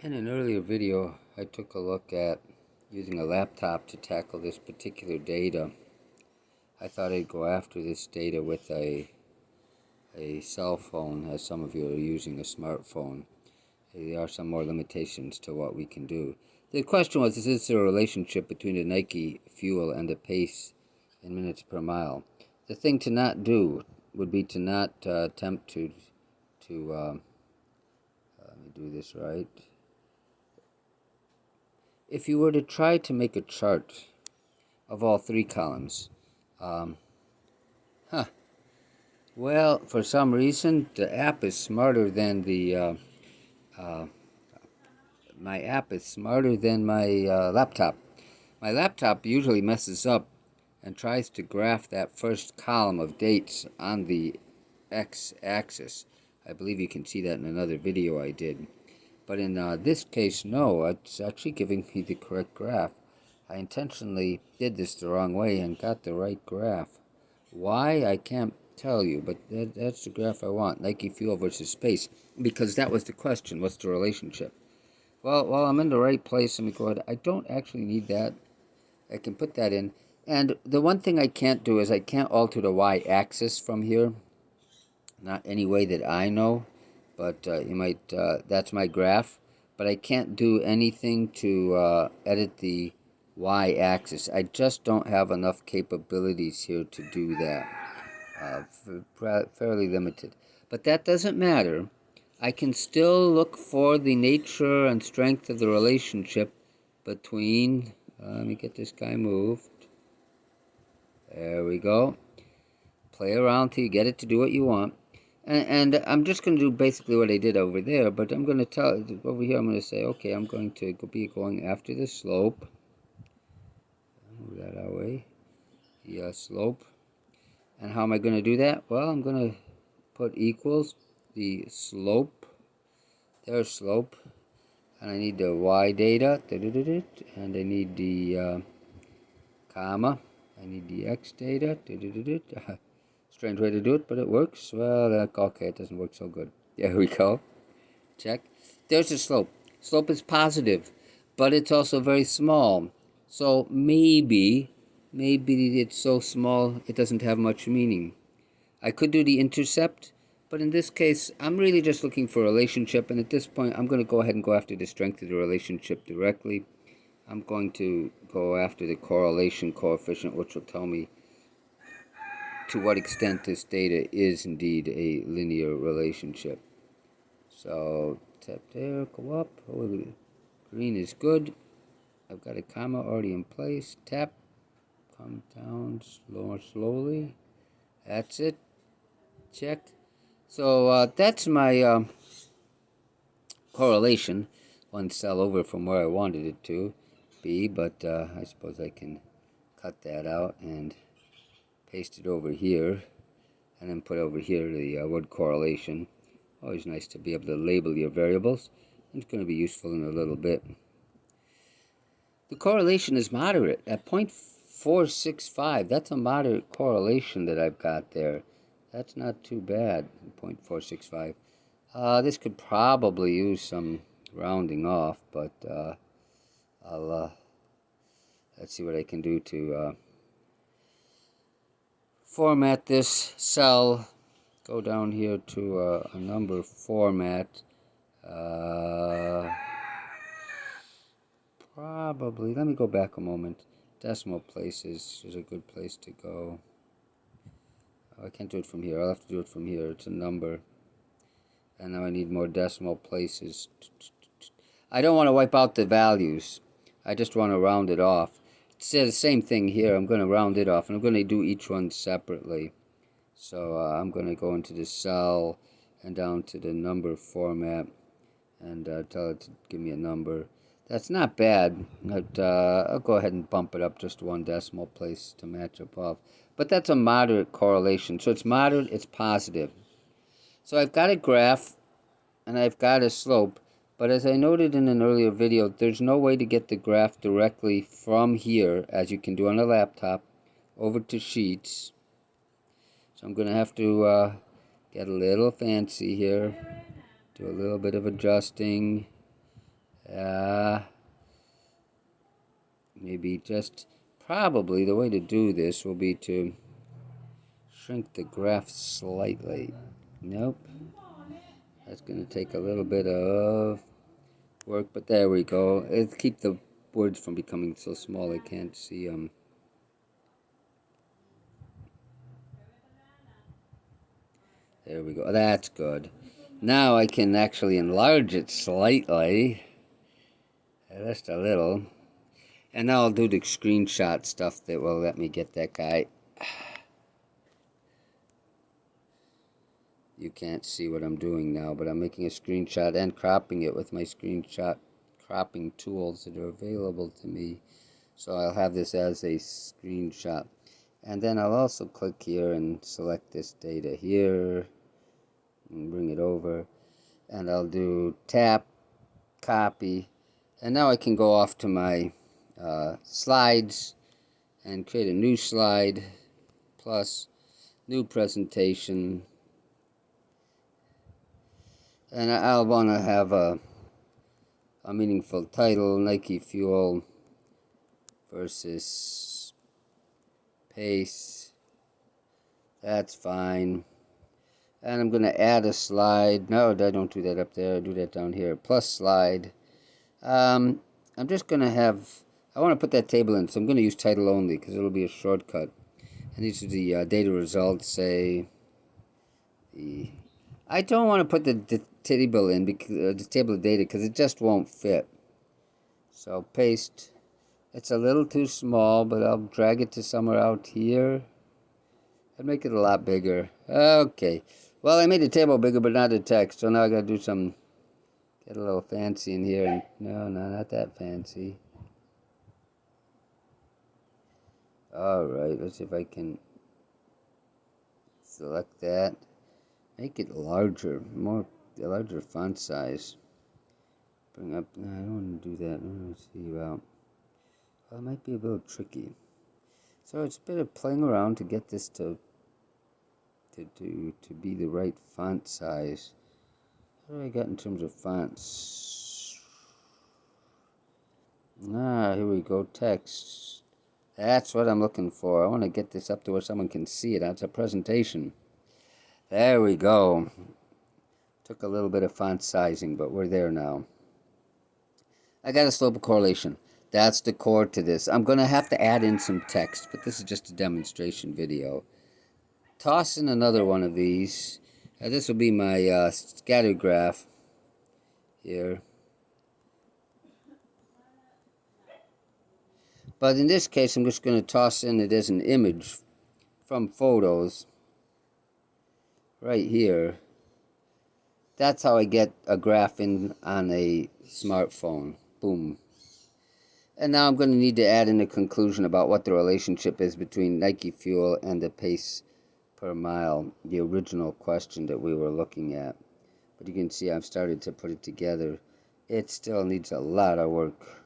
In an earlier video, I took a look at using a laptop to tackle this particular data. I thought I'd go after this data with a cell phone, as some of you are using a smartphone. There are some more limitations to what we can do. The question was, is there a relationship between the Nike Fuel and the pace in minutes per mile? The thing to not do would be to not attempt to let me do this right. If you were to try to make a chart of all three columns, well, for some reason, the app is smarter than my app is smarter than my laptop. My laptop usually messes up and tries to graph that first column of dates on the x-axis. I believe you can see that in another video I did. But in this case, no, it's actually giving me the correct graph. I intentionally did this the wrong way and got the right graph. Why? I can't tell you, but that's the graph I want. Nike Fuel versus space, because that was the question. What's the relationship? Well, while I'm in the right place, let me go ahead. I don't actually need that. I can put that in. And the one thing I can't do is I can't alter the y-axis from here. Not any way that I know, but you might, that's my graph. But I can't do anything to edit the y-axis. I just don't have enough capabilities here to do that. Fairly limited. But that doesn't matter. I can still look for the nature and strength of the relationship between, let me get this guy moved. There we go. Play around till you get it to do what you want. And I'm just going to do basically what I did over there, but I'm going to tell, over here I'm going to say, okay, I'm going to be going after the slope. Move that our way. The slope. And how am I going to do that? Well, I'm going to put equals the slope, there's slope, and I need the y data, and I need the comma, I need the x data, strange way to do it, but it works. Well, okay, it doesn't work so good. There we go. Check. There's the slope. Slope is positive, but it's also very small. So maybe it's so small it doesn't have much meaning. I could do the intercept, but in this case, I'm really just looking for a relationship, and at this point, I'm going to go ahead and go after the strength of the relationship directly. I'm going to go after the correlation coefficient, which will tell me to what extent this data is indeed a linear relationship. So, tap there, go up. Oh, green is good. I've got a comma already in place. Tap, come down more slowly. That's it. Check. So that's my correlation. One cell over from where I wanted it to be, but I suppose I can cut that out and paste it over here, and then put over here the word correlation. Always nice to be able to label your variables. It's going to be useful in a little bit. The correlation is moderate at 0.465. That's a moderate correlation that I've got there. That's not too bad, 0.465. This could probably use some rounding off, but let's see what I can do to format this cell. Go down here to a number format. Probably, let me go back a moment. Decimal places is a good place to go. I can't do it from here. I'll have to do it from here. It's a number. And now I need more decimal places. I don't want to wipe out the values. I just want to round it off. It says the same thing here. I'm going to round it off, and I'm going to do each one separately. So I'm going to go into the cell and down to the number format and tell it to give me a number. That's not bad, but I'll go ahead and bump it up just one decimal place to match above. But that's a moderate correlation. So it's moderate, it's positive. So I've got a graph and I've got a slope, but as I noted in an earlier video, there's no way to get the graph directly from here, as you can do on a laptop, over to Sheets. So I'm going to have to get a little fancy here, do a little bit of adjusting, Maybe just, probably the way to do this will be to shrink the graph slightly. Nope. That's going to take a little bit of work, but there we go. It'll keep the words from becoming so small I can't see them. There we go. That's good. Now I can actually enlarge it slightly. Just a little. And now I'll do the screenshot stuff that will let me get that guy. You can't see what I'm doing now, but I'm making a screenshot and cropping it with my screenshot cropping tools that are available to me. So I'll have this as a screenshot. And then I'll also click here and select this data here and bring it over. And I'll do tap, copy. And now I can go off to my slides and create a new slide plus new presentation. And I'll want to have a meaningful title, Nike Fuel versus Pace. That's fine. And I'm going to add a slide. No, I don't do that up there. I do that down here. Plus slide. I'm just going to have, I want to put that table in, so I'm going to use title only because it'll be a shortcut. And these are the data results, say, I don't want to put the table in, because the table of data, because it just won't fit. So paste. It's a little too small, but I'll drag it to somewhere out here and make it a lot bigger. Okay. Well, I made the table bigger, but not the text. So now I got to do some, get a little fancy in here. And no, not that fancy. All right. Let's see if I can select that. Make it larger, a larger font size. Bring up, no, I don't want to do that. Let's see, well, it might be a little tricky. So it's a bit of playing around to get this to be the right font size. What do I got in terms of fonts? Here we go, text. That's what I'm looking for. I want to get this up to where someone can see it. That's a presentation. There we go. Took a little bit of font sizing, but we're there now. I got a slope of correlation. That's the core to this. I'm going to have to add in some text, but this is just a demonstration video. Toss in another one of these. This will be my scatter graph here. But in this case, I'm just going to toss in it as an image from photos right here. That's how I get a graph in on a smartphone. Boom. And now I'm going to need to add in a conclusion about what the relationship is between Nike Fuel and the pace per mile, the original question that we were looking at. But you can see I've started to put it together. It still needs a lot of work.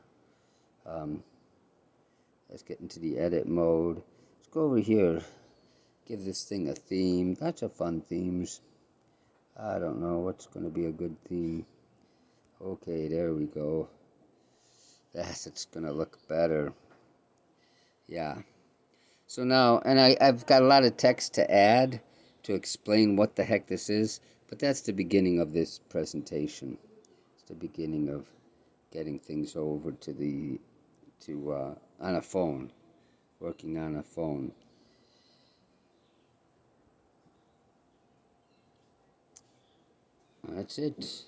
Let's get into the edit mode. Let's go over here. Give this thing a theme. Lots of fun themes. I don't know what's going to be a good theme. Okay, there we go. It's going to look better. Yeah. So now, and I've got a lot of text to add to explain what the heck this is, but that's the beginning of this presentation. It's the beginning of getting things over to on a phone, working on a phone. That's it.